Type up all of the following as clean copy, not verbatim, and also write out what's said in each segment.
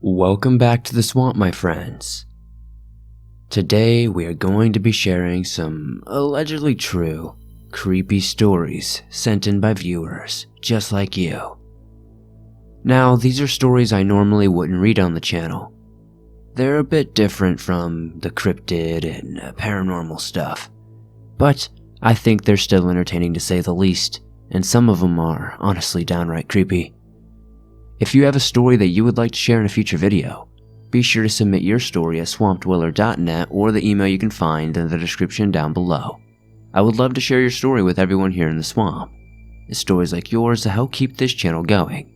Welcome back to the swamp, my friends. Today we are going to be sharing some allegedly true, creepy stories sent in by viewers just like you. Now, these are stories I normally wouldn't read on the channel. They're a bit different from the cryptid and paranormal stuff, but I think they're still entertaining to say the least, and some of them are honestly downright creepy. If you have a story that you would like to share in a future video, be sure to submit your story at swampdweller.net or the email you can find in the description down below. I would love to share your story with everyone here in the swamp. It's stories like yours that help keep this channel going.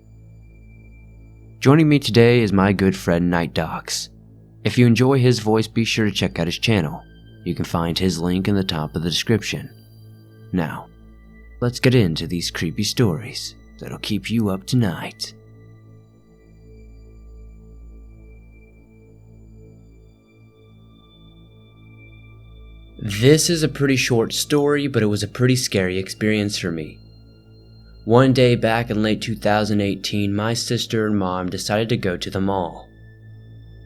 Joining me today is my good friend Night Docs. If you enjoy his voice, be sure to check out his channel. You can find his link in the top of the description. Now, let's get into these creepy stories that'll keep you up tonight. This is a pretty short story, but it was a pretty scary experience for me. One day back in late 2018, my sister and mom decided to go to the mall.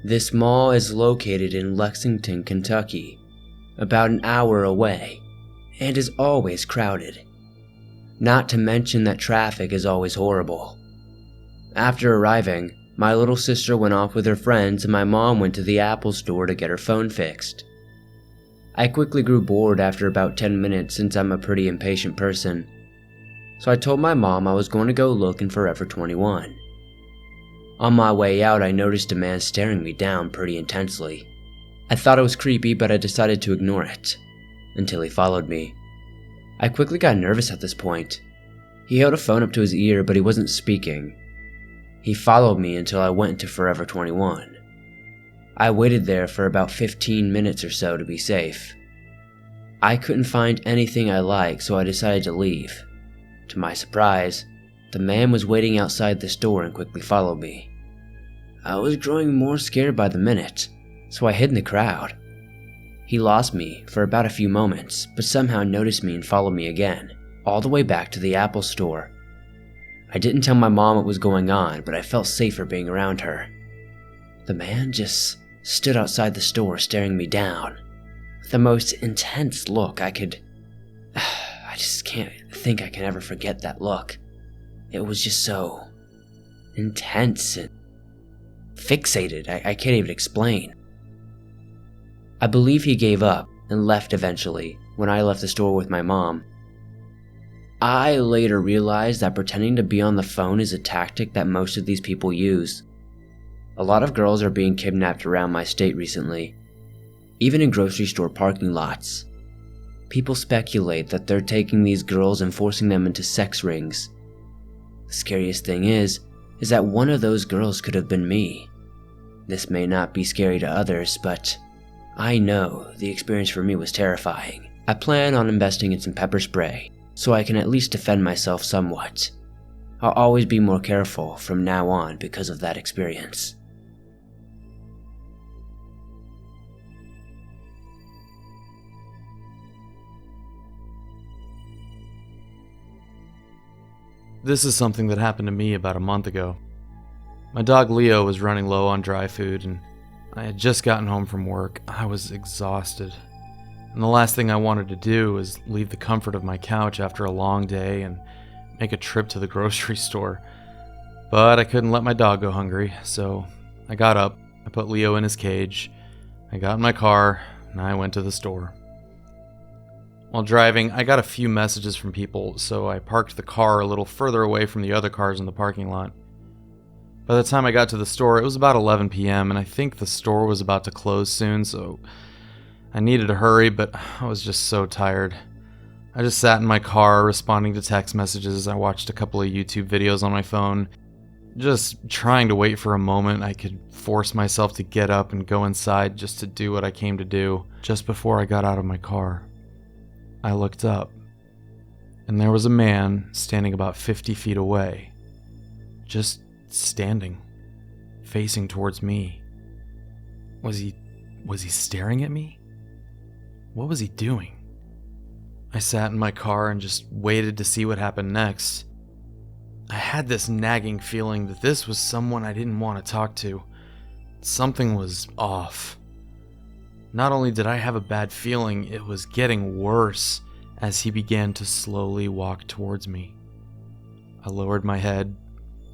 This mall is located in Lexington, Kentucky, about an hour away, and is always crowded. Not to mention that traffic is always horrible. After arriving, my little sister went off with her friends and my mom went to the Apple store to get her phone fixed. I quickly grew bored after about 10 minutes since I'm a pretty impatient person, so I told my mom I was going to go look in Forever 21. On my way out, I noticed a man staring me down pretty intensely. I thought it was creepy, but I decided to ignore it, until he followed me. I quickly got nervous at this point. He held a phone up to his ear, but he wasn't speaking. He followed me until I went into Forever 21. I waited there for about 15 minutes or so to be safe. I couldn't find anything I liked, so I decided to leave. To my surprise, the man was waiting outside the store and quickly followed me. I was growing more scared by the minute, so I hid in the crowd. He lost me for about a few moments, but somehow noticed me and followed me again, all the way back to the Apple store. I didn't tell my mom what was going on, but I felt safer being around her. The man just stood outside the store staring me down with the most intense look I just can't think I can ever forget that look. It was just so intense and fixated, I can't even explain. I believe he gave up and left eventually when I left the store with my mom. I later realized that pretending to be on the phone is a tactic that most of these people use. A lot of girls are being kidnapped around my state recently, even in grocery store parking lots. People speculate that they're taking these girls and forcing them into sex rings. The scariest thing is that one of those girls could have been me. This may not be scary to others, but I know the experience for me was terrifying. I plan on investing in some pepper spray, so I can at least defend myself somewhat. I'll always be more careful from now on because of that experience. This is something that happened to me about a month ago. My dog Leo was running low on dry food and I had just gotten home from work. I was exhausted. And the last thing I wanted to do was leave the comfort of my couch after a long day and make a trip to the grocery store. But I couldn't let my dog go hungry, so I got up, I put Leo in his cage, I got in my car, and I went to the store. While driving, I got a few messages from people, so I parked the car a little further away from the other cars in the parking lot. By the time I got to the store, it was about 11 p.m., and I think the store was about to close soon, so I needed to hurry, but I was just so tired. I just sat in my car responding to text messages. I watched a couple of YouTube videos on my phone, just trying to wait for a moment I could force myself to get up and go inside just to do what I came to do. Just before I got out of my car, I looked up, and there was a man standing about 50 feet away. Just standing, facing towards me. Was he staring at me? What was he doing? I sat in my car and just waited to see what happened next. I had this nagging feeling that this was someone I didn't want to talk to. something was off. Not only did I have a bad feeling, it was getting worse as he began to slowly walk towards me. I lowered my head,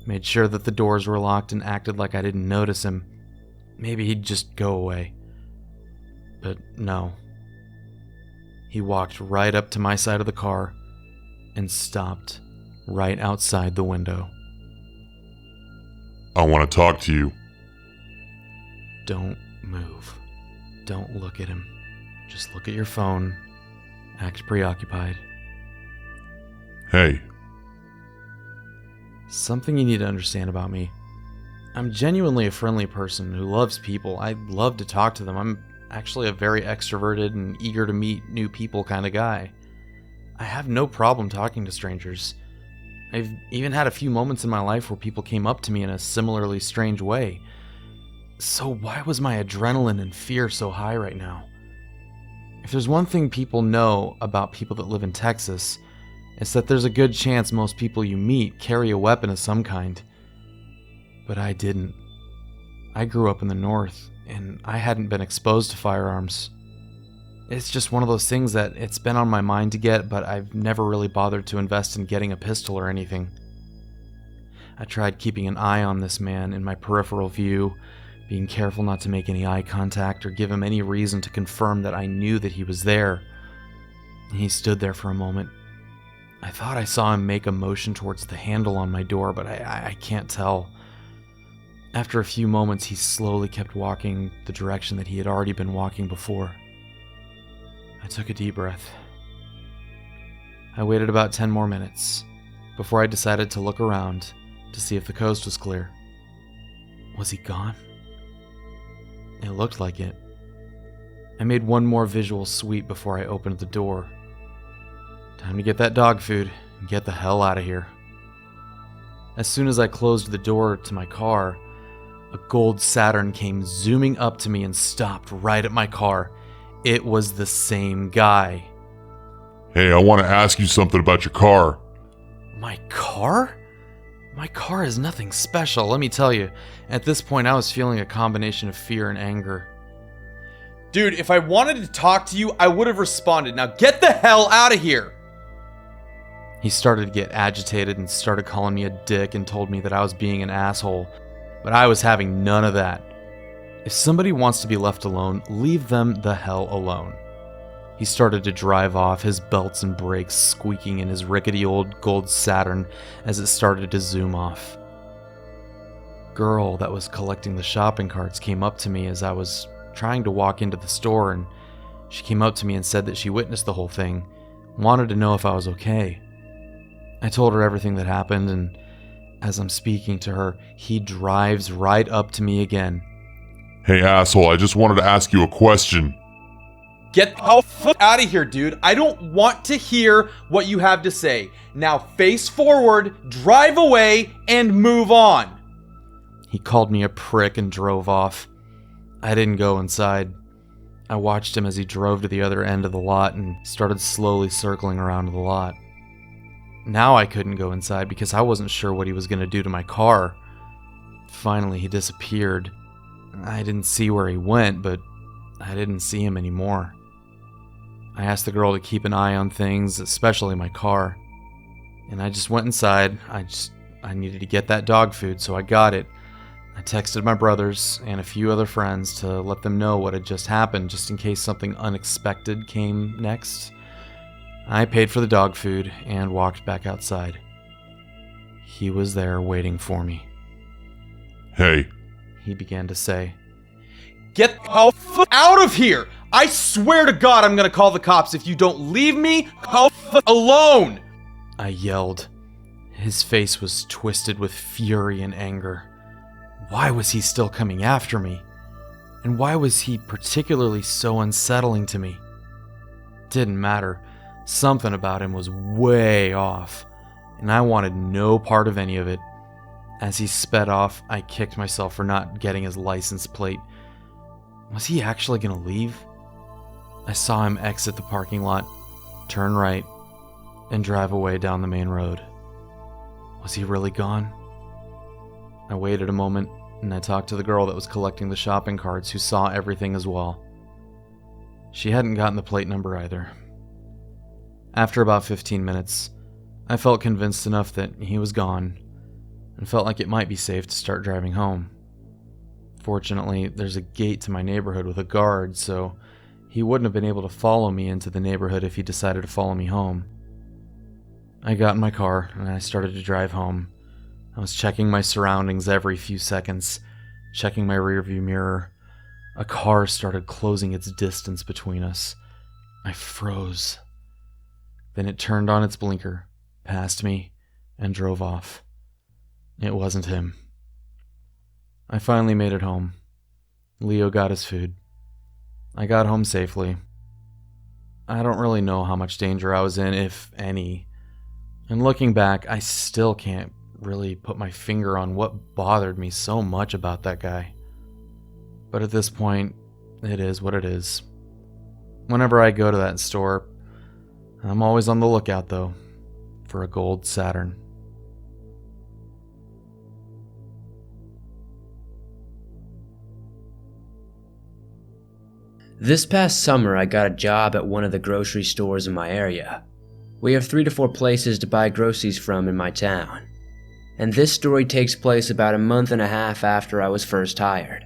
made sure that the doors were locked, and acted like I didn't notice him. Maybe he'd just go away. But no. He walked right up to my side of the car and stopped right outside the window. I want to talk to you. Don't move. Don't look at him. Just look at your phone. Act preoccupied. Hey. Something you need to understand about me. I'm genuinely a friendly person who loves people. I love to talk to them. I'm actually a very extroverted and eager to meet new people kind of guy. I have no problem talking to strangers. I've even had a few moments in my life where people came up to me in a similarly strange way. So why was my adrenaline and fear so high right now? If there's one thing people know about people that live in Texas, it's that there's a good chance most people you meet carry a weapon of some kind. But I didn't. I grew up in the North, and I hadn't been exposed to firearms. It's just one of those things that it's been on my mind to get, but I've never really bothered to invest in getting a pistol or anything. I tried keeping an eye on this man in my peripheral view, being careful not to make any eye contact or give him any reason to confirm that I knew that he was there. He stood there for a moment. I thought I saw him make a motion towards the handle on my door, but I can't tell. After a few moments, he slowly kept walking the direction that he had already been walking before. I took a deep breath. I waited about 10 more minutes before I decided to look around to see if the coast was clear. Was he gone? It looked like it. I made one more visual sweep before I opened the door. Time to get that dog food and get the hell out of here. As soon as I closed the door to my car, a gold Saturn came zooming up to me and stopped right at my car. It was the same guy. Hey, I want to ask you something about your car. My car? My car is nothing special, let me tell you. At this point, I was feeling a combination of fear and anger. Dude, if I wanted to talk to you, I would have responded. Now get the hell out of here! He started to get agitated and started calling me a dick and told me that I was being an asshole. But I was having none of that. If somebody wants to be left alone, leave them the hell alone. He started to drive off, his belts and brakes squeaking in his rickety old gold Saturn as it started to zoom off. Girl that was collecting the shopping carts came up to me as I was trying to walk into the store, and she came up to me and said that she witnessed the whole thing, wanted to know if I was okay. I told her everything that happened, and as I'm speaking to her, he drives right up to me again. Hey asshole, I just wanted to ask you a question. Get the fuck out of here, dude. I don't want to hear what you have to say. Now face forward, drive away, and move on. He called me a prick and drove off. I didn't go inside. I watched him as he drove to the other end of the lot and started slowly circling around the lot. Now I couldn't go inside because I wasn't sure what he was going to do to my car. Finally, he disappeared. I didn't see where he went, but I didn't see him anymore. I asked the girl to keep an eye on things, especially my car. And I just went inside. I needed to get that dog food, so I got it. I texted my brothers and a few other friends to let them know what had just happened, just in case something unexpected came next. I paid for the dog food and walked back outside. He was there waiting for me. Hey. He began to say. Get the fuck out of here! I swear to God I'm gonna call the cops if you don't leave me alone! I yelled. His face was twisted with fury and anger. Why was he still coming after me? And why was he particularly so unsettling to me? Didn't matter. Something about him was way off, and I wanted no part of any of it. As he sped off, I kicked myself for not getting his license plate. Was he actually going to leave? I saw him exit the parking lot, turn right, and drive away down the main road. Was he really gone? I waited a moment, and I talked to the girl that was collecting the shopping carts who saw everything as well. She hadn't gotten the plate number either. After about 15 minutes, I felt convinced enough that he was gone and felt like it might be safe to start driving home. Fortunately, there's a gate to my neighborhood with a guard, so he wouldn't have been able to follow me into the neighborhood if he decided to follow me home. I got in my car and I started to drive home. I was checking my surroundings every few seconds, checking my rearview mirror. A car started closing its distance between us. I froze. Then it turned on its blinker, passed me, and drove off. It wasn't him. I finally made it home. Leo got his food. I got home safely. I don't really know how much danger I was in, if any. And looking back, I still can't really put my finger on what bothered me so much about that guy. But at this point, it is what it is. Whenever I go to that store, I'm always on the lookout, though, for a gold Saturn. This past summer, I got a job at one of the grocery stores in my area. We have 3 to 4 places to buy groceries from in my town. And this story takes place about a month and a half after I was first hired.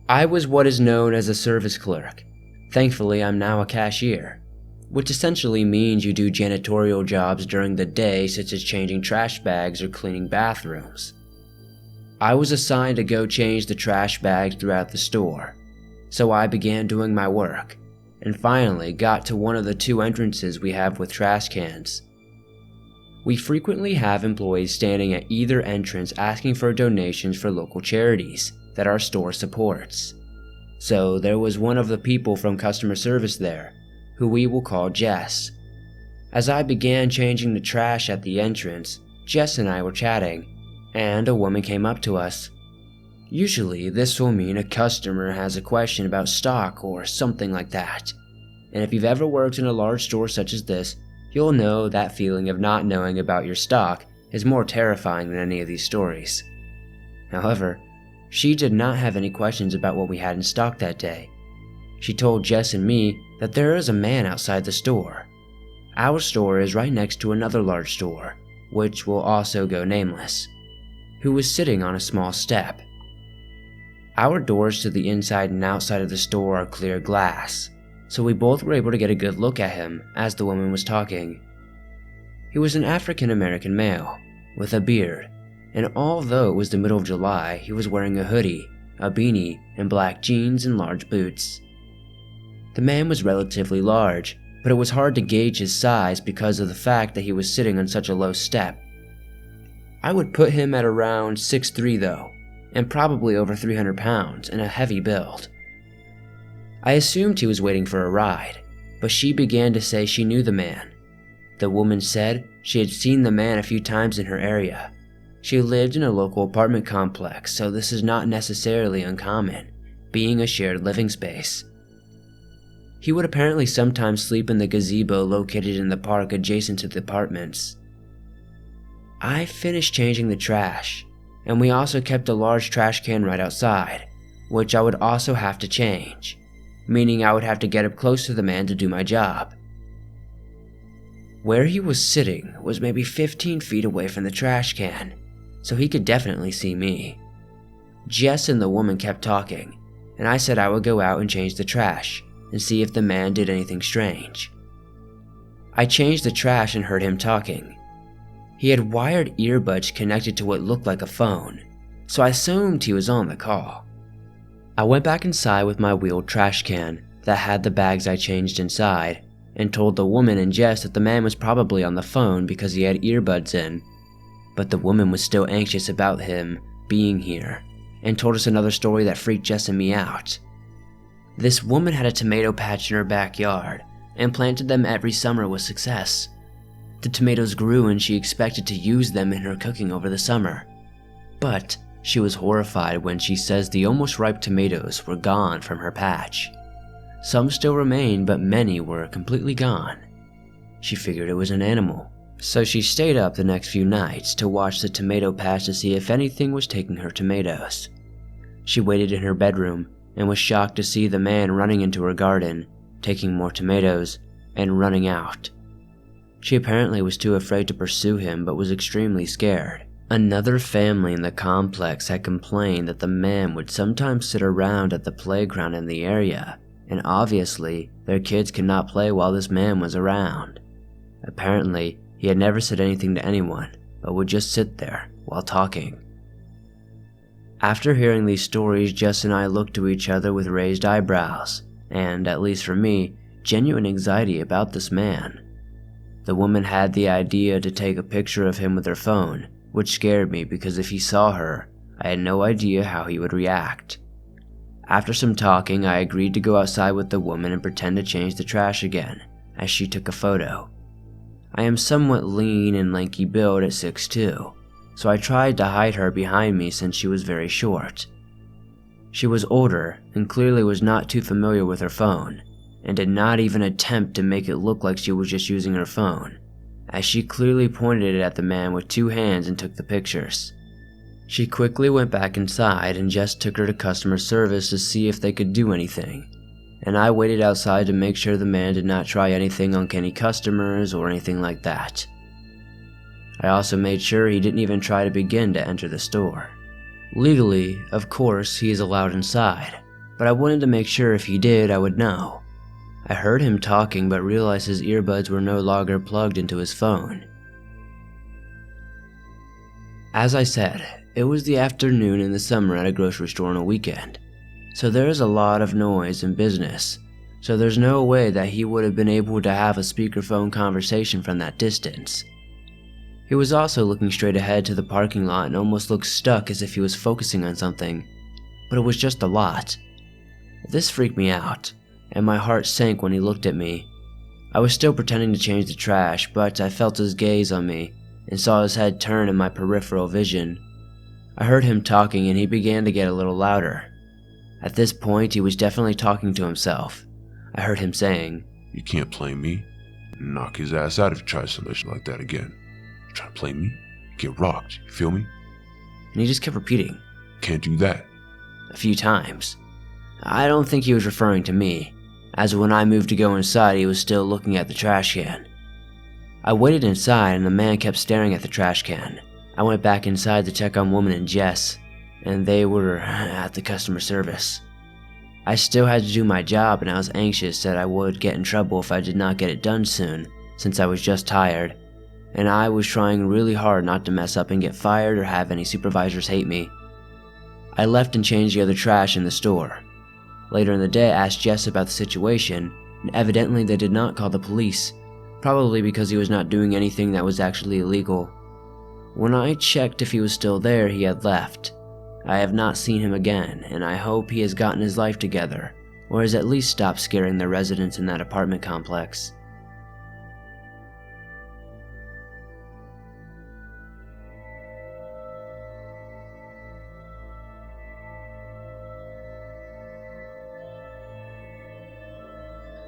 I was what is known as a service clerk. Thankfully, I'm now a cashier, which essentially means you do janitorial jobs during the day, such as changing trash bags or cleaning bathrooms. I was assigned to go change the trash bags throughout the store, so I began doing my work, and finally got to one of the 2 entrances we have with trash cans. We frequently have employees standing at either entrance asking for donations for local charities that our store supports. So there was one of the people from customer service there, who we will call Jess. As I began changing the trash at the entrance, Jess and I were chatting, and a woman came up to us. Usually, this will mean a customer has a question about stock or something like that. And if you've ever worked in a large store such as this, you'll know that feeling of not knowing about your stock is more terrifying than any of these stories. However, she did not have any questions about what we had in stock that day. She told Jess and me that there is a man outside the store. Our store is right next to another large store, which will also go nameless, who was sitting on a small step. Our doors to the inside and outside of the store are clear glass, so we both were able to get a good look at him as the woman was talking. He was an African American male, with a beard, and although it was the middle of July, he was wearing a hoodie, a beanie, and black jeans and large boots. The man was relatively large, but it was hard to gauge his size because of the fact that he was sitting on such a low step. I would put him at around 6'3" though, and probably over 300 pounds and a heavy build. I assumed he was waiting for a ride, but she began to say she knew the man. The woman said she had seen the man a few times in her area. She lived in a local apartment complex, so this is not necessarily uncommon, being a shared living space. He would apparently sometimes sleep in the gazebo located in the park adjacent to the apartments. I finished changing the trash, and we also kept a large trash can right outside, which I would also have to change, meaning I would have to get up close to the man to do my job. Where he was sitting was maybe 15 feet away from the trash can, so he could definitely see me. Jess and the woman kept talking, and I said I would go out and change the trash and see if the man did anything strange. I changed the trash and heard him talking. He had wired earbuds connected to what looked like a phone, so I assumed he was on the call. I went back inside with my wheeled trash can that had the bags I changed inside, and told the woman and Jess that the man was probably on the phone because he had earbuds in, but the woman was still anxious about him being here, and told us another story that freaked Jess and me out. This woman had a tomato patch in her backyard, and planted them every summer with success. The tomatoes grew and she expected to use them in her cooking over the summer. But she was horrified when she says the almost ripe tomatoes were gone from her patch. Some still remained, but many were completely gone. She figured it was an animal, So she stayed up the next few nights to watch the tomato patch to see if anything was taking her tomatoes. She waited in her bedroom and was shocked to see the man running into her garden, taking more tomatoes, and running out. She apparently was too afraid to pursue him but was extremely scared. Another family in the complex had complained that the man would sometimes sit around at the playground in the area, and obviously their kids could not play while this man was around. Apparently, he had never said anything to anyone, but would just sit there while talking. After hearing these stories, Jess and I looked to each other with raised eyebrows, and, at least for me, genuine anxiety about this man. The woman had the idea to take a picture of him with her phone, which scared me because if he saw her, I had no idea how he would react. After some talking, I agreed to go outside with the woman and pretend to change the trash again, as she took a photo. I am somewhat lean and lanky build at 6'2", so I tried to hide her behind me since she was very short. She was older and clearly was not too familiar with her phone, and did not even attempt to make it look like she was just using her phone, as she clearly pointed it at the man with two hands and took the pictures. She quickly went back inside and Jess took her to customer service to see if they could do anything, and I waited outside to make sure the man did not try anything on any customers or anything like that. I also made sure he didn't even try to begin to enter the store. Legally, of course, he is allowed inside, but I wanted to make sure if he did, I would know. I heard him talking but realized his earbuds were no longer plugged into his phone. As I said, it was the afternoon in the summer at a grocery store on a weekend, so there is a lot of noise and business, so there's no way that he would have been able to have a speakerphone conversation from that distance. He was also looking straight ahead to the parking lot and almost looked stuck as if he was focusing on something, but it was just a lot. This freaked me out, and my heart sank when he looked at me. I was still pretending to change the trash, but I felt his gaze on me and saw his head turn in my peripheral vision. I heard him talking and he began to get a little louder. At this point, he was definitely talking to himself. I heard him saying, "You can't play me. Knock his ass out if he tries something like that again. Try to play me, you get rocked, you feel me? And he just kept repeating, Can't do that." a few times. I don't think he was referring to me, as when I moved to go inside he was still looking at the trash can. I waited inside and the man kept staring at the trash can. I went back inside to check on Woman and Jess, and they were at the customer service. I still had to do my job and I was anxious that I would get in trouble if I did not get it done soon, since I was just tired, and I was trying really hard not to mess up and get fired or have any supervisors hate me. I left and changed the other trash in the store. Later in the day, I asked Jess about the situation, and evidently they did not call the police, probably because he was not doing anything that was actually illegal. When I checked if he was still there, he had left. I have not seen him again, and I hope he has gotten his life together, or has at least stopped scaring the residents in that apartment complex.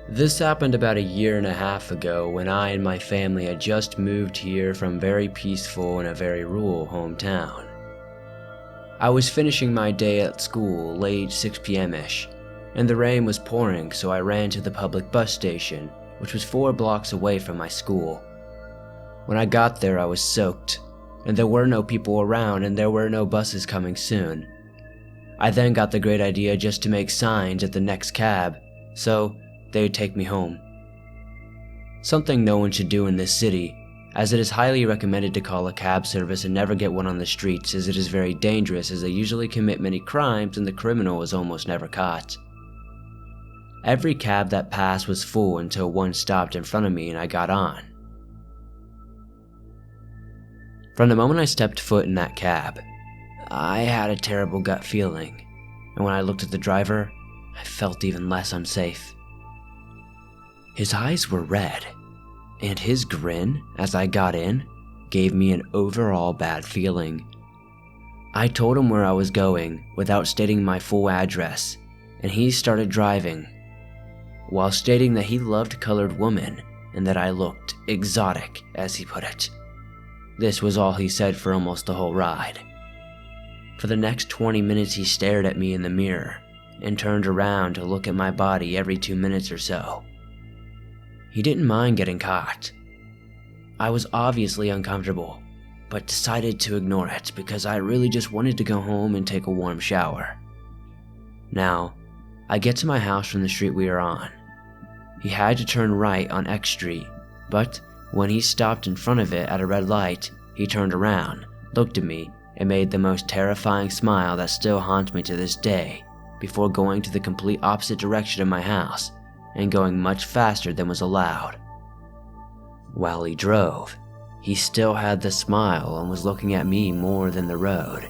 This happened about a year and a half ago when I and my family had just moved here from very peaceful and a very rural hometown. I was finishing my day at school late 6 p.m.-ish, and the rain was pouring, so I ran to the public bus station, which was 4 blocks away from my school. When I got there, I was soaked, and there were no people around and there were no buses coming soon. I then got the great idea just to make signs at the next cab, so they would take me home. Something no one should do in this city, as it is highly recommended to call a cab service and never get one on the streets, as it is very dangerous, as they usually commit many crimes and the criminal is almost never caught. Every cab that passed was full until one stopped in front of me and I got on. From the moment I stepped foot in that cab, I had a terrible gut feeling, and when I looked at the driver, I felt even less unsafe. His eyes were red, and his grin as I got in gave me an overall bad feeling. I told him where I was going without stating my full address, and he started driving. While stating that he loved colored women, and that I looked exotic, as he put it. This was all he said for almost the whole ride. For the next 20 minutes he stared at me in the mirror and turned around to look at my body every 2 minutes or so. He didn't mind getting caught. I was obviously uncomfortable, but decided to ignore it because I really just wanted to go home and take a warm shower. Now, I get to my house from the street we are on. He had to turn right on X Street, but when he stopped in front of it at a red light, he turned around, looked at me, and made the most terrifying smile that still haunts me to this day, before going to the complete opposite direction of my house and going much faster than was allowed. While he drove, he still had the smile and was looking at me more than the road.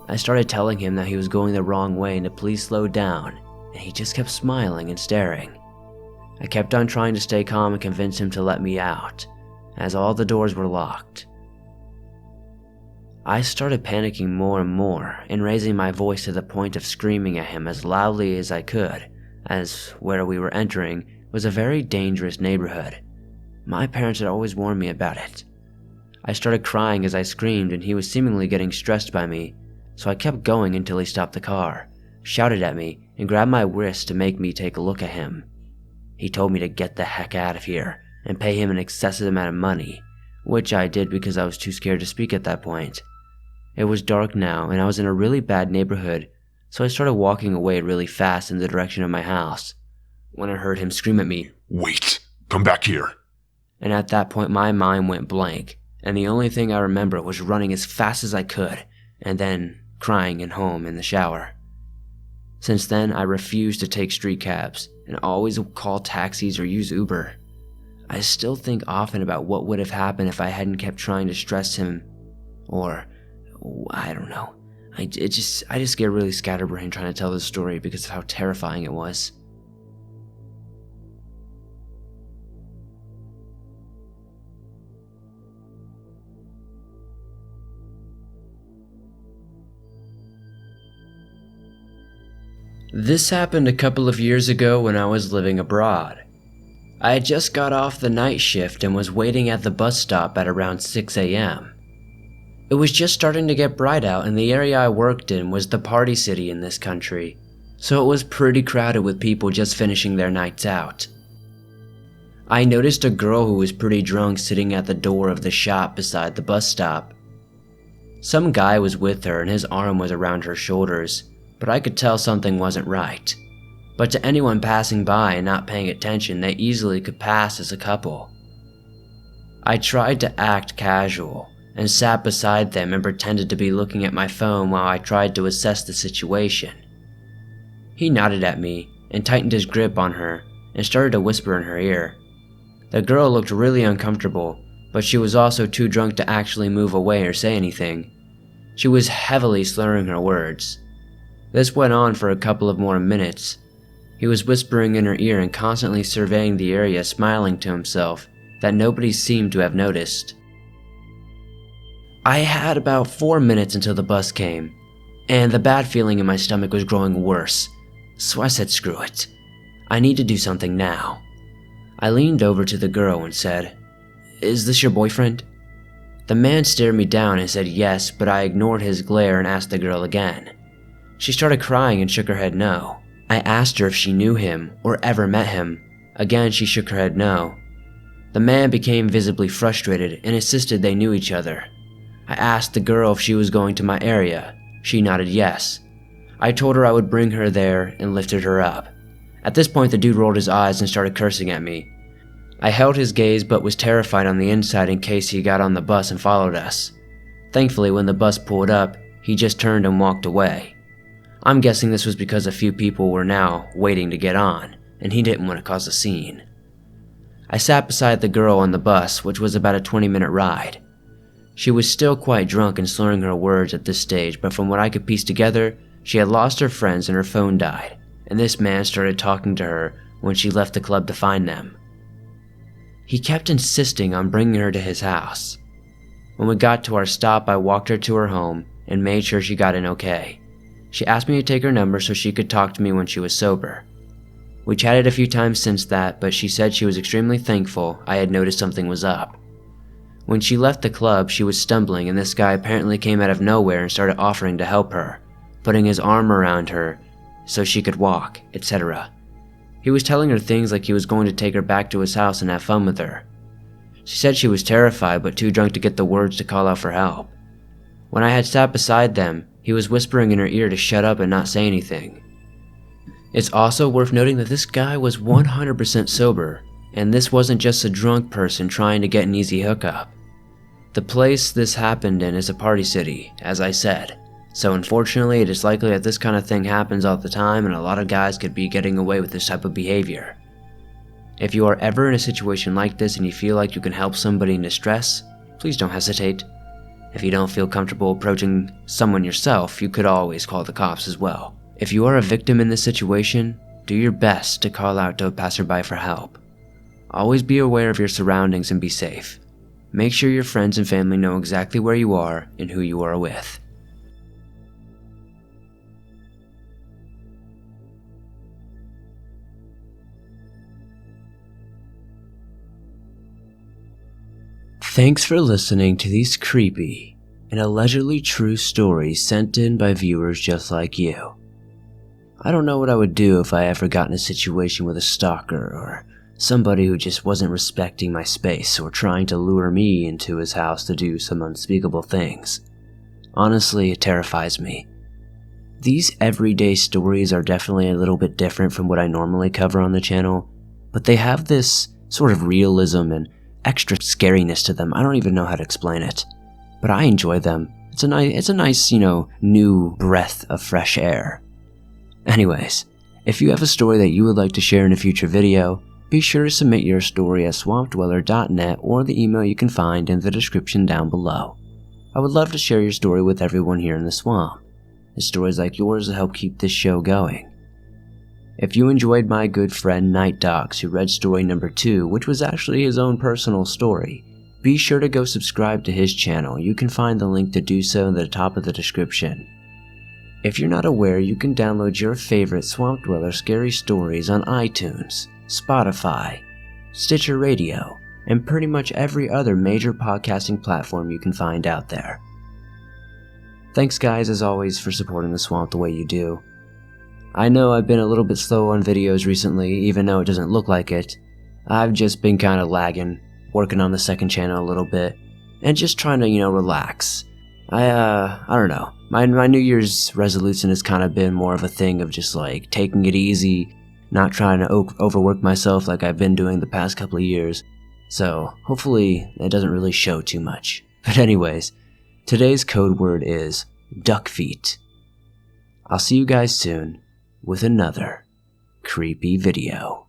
I started telling him that he was going the wrong way and to please slow down, and he just kept smiling and staring. I kept on trying to stay calm and convince him to let me out, as all the doors were locked. I started panicking more and more and raising my voice to the point of screaming at him as loudly as I could, as where we were entering was a very dangerous neighborhood. My parents had always warned me about it. I started crying as I screamed, and he was seemingly getting stressed by me, so I kept going until he stopped the car, shouted at me, and grabbed my wrist to make me take a look at him. He told me to get the heck out of here and pay him an excessive amount of money, which I did because I was too scared to speak at that point. It was dark now, and I was in a really bad neighborhood, so I started walking away really fast in the direction of my house, when I heard him scream at me, Wait! Come back here! And at that point my mind went blank, and the only thing I remember was running as fast as I could, and then crying and home in the shower. Since then, I refused to take street cabs, and always call taxis or use Uber. I still think often about what would have happened if I hadn't kept trying to stress him, or, I don't know. I just get really scatterbrained trying to tell this story because of how terrifying it was. This happened a couple of years ago when I was living abroad. I had just got off the night shift and was waiting at the bus stop at around 6 a.m. It was just starting to get bright out, and the area I worked in was the party city in this country, so it was pretty crowded with people just finishing their nights out. I noticed a girl who was pretty drunk sitting at the door of the shop beside the bus stop. Some guy was with her and his arm was around her shoulders, but I could tell something wasn't right. But to anyone passing by and not paying attention, they easily could pass as a couple. I tried to act casual and sat beside them and pretended to be looking at my phone while I tried to assess the situation. He nodded at me and tightened his grip on her and started to whisper in her ear. The girl looked really uncomfortable, but she was also too drunk to actually move away or say anything. She was heavily slurring her words. This went on for a couple of more minutes. He was whispering in her ear and constantly surveying the area, smiling to himself that nobody seemed to have noticed. I had about 4 minutes until the bus came, and the bad feeling in my stomach was growing worse, so I said screw it. I need to do something now. I leaned over to the girl and said, "Is this your boyfriend?" The man stared me down and said yes, but I ignored his glare and asked the girl again. She started crying and shook her head no. I asked her if she knew him or ever met him. Again, she shook her head no. The man became visibly frustrated and insisted they knew each other. I asked the girl if she was going to my area. She nodded yes. I told her I would bring her there and lifted her up. At this point, the dude rolled his eyes and started cursing at me. I held his gaze but was terrified on the inside in case he got on the bus and followed us. Thankfully, when the bus pulled up, he just turned and walked away. I'm guessing this was because a few people were now waiting to get on, and he didn't want to cause a scene. I sat beside the girl on the bus, which was about a 20-minute ride. She was still quite drunk and slurring her words at this stage, but from what I could piece together, she had lost her friends and her phone died, and this man started talking to her when she left the club to find them. He kept insisting on bringing her to his house. When we got to our stop, I walked her to her home and made sure she got in okay. She asked me to take her number so she could talk to me when she was sober. We chatted a few times since that, but she said she was extremely thankful I had noticed something was up. When she left the club, she was stumbling and this guy apparently came out of nowhere and started offering to help her, putting his arm around her so she could walk, etc. He was telling her things like he was going to take her back to his house and have fun with her. She said she was terrified but too drunk to get the words to call out for help. When I had sat beside them, he was whispering in her ear to shut up and not say anything. It's also worth noting that this guy was 100% sober, and this wasn't just a drunk person trying to get an easy hookup. The place this happened in is a party city, as I said, so unfortunately it is likely that this kind of thing happens all the time and a lot of guys could be getting away with this type of behavior. If you are ever in a situation like this and you feel like you can help somebody in distress, please don't hesitate. If you don't feel comfortable approaching someone yourself, you could always call the cops as well. If you are a victim in this situation, do your best to call out to a passerby for help. Always be aware of your surroundings and be safe. Make sure your friends and family know exactly where you are and who you are with. Thanks for listening to these creepy and allegedly true stories sent in by viewers just like you. I don't know what I would do if I ever got in a situation with a stalker or somebody who just wasn't respecting my space or trying to lure me into his house to do some unspeakable things. Honestly, it terrifies me. These everyday stories are definitely a little bit different from what I normally cover on the channel, but they have this sort of realism and extra scariness to them. I don't even know how to explain it, but I enjoy them. It's a nice, new breath of fresh air. Anyways, if you have a story that you would like to share in a future video, be sure to submit your story at swampdweller.net or the email you can find in the description down below. I would love to share your story with everyone here in the swamp. The stories like yours will help keep this show going. If you enjoyed my good friend Night Dogs, who read story number 2, which was actually his own personal story, be sure to go subscribe to his channel. You can find the link to do so in the top of the description. If you're not aware, you can download your favorite Swamp Dweller scary stories on iTunes, Spotify, Stitcher Radio, and pretty much every other major podcasting platform you can find out there. Thanks guys as always for supporting the swamp the way you do. I know I've been a little bit slow on videos recently, even though it doesn't look like it. I've just been kind of lagging, working on the second channel a little bit, and just trying to, relax. I don't know. My New Year's resolution has kind of been more of a thing of just like taking it easy, not trying to overwork myself like I've been doing the past couple of years. So hopefully it doesn't really show too much. But anyways, today's code word is duck feet. I'll see you guys soon with another creepy video.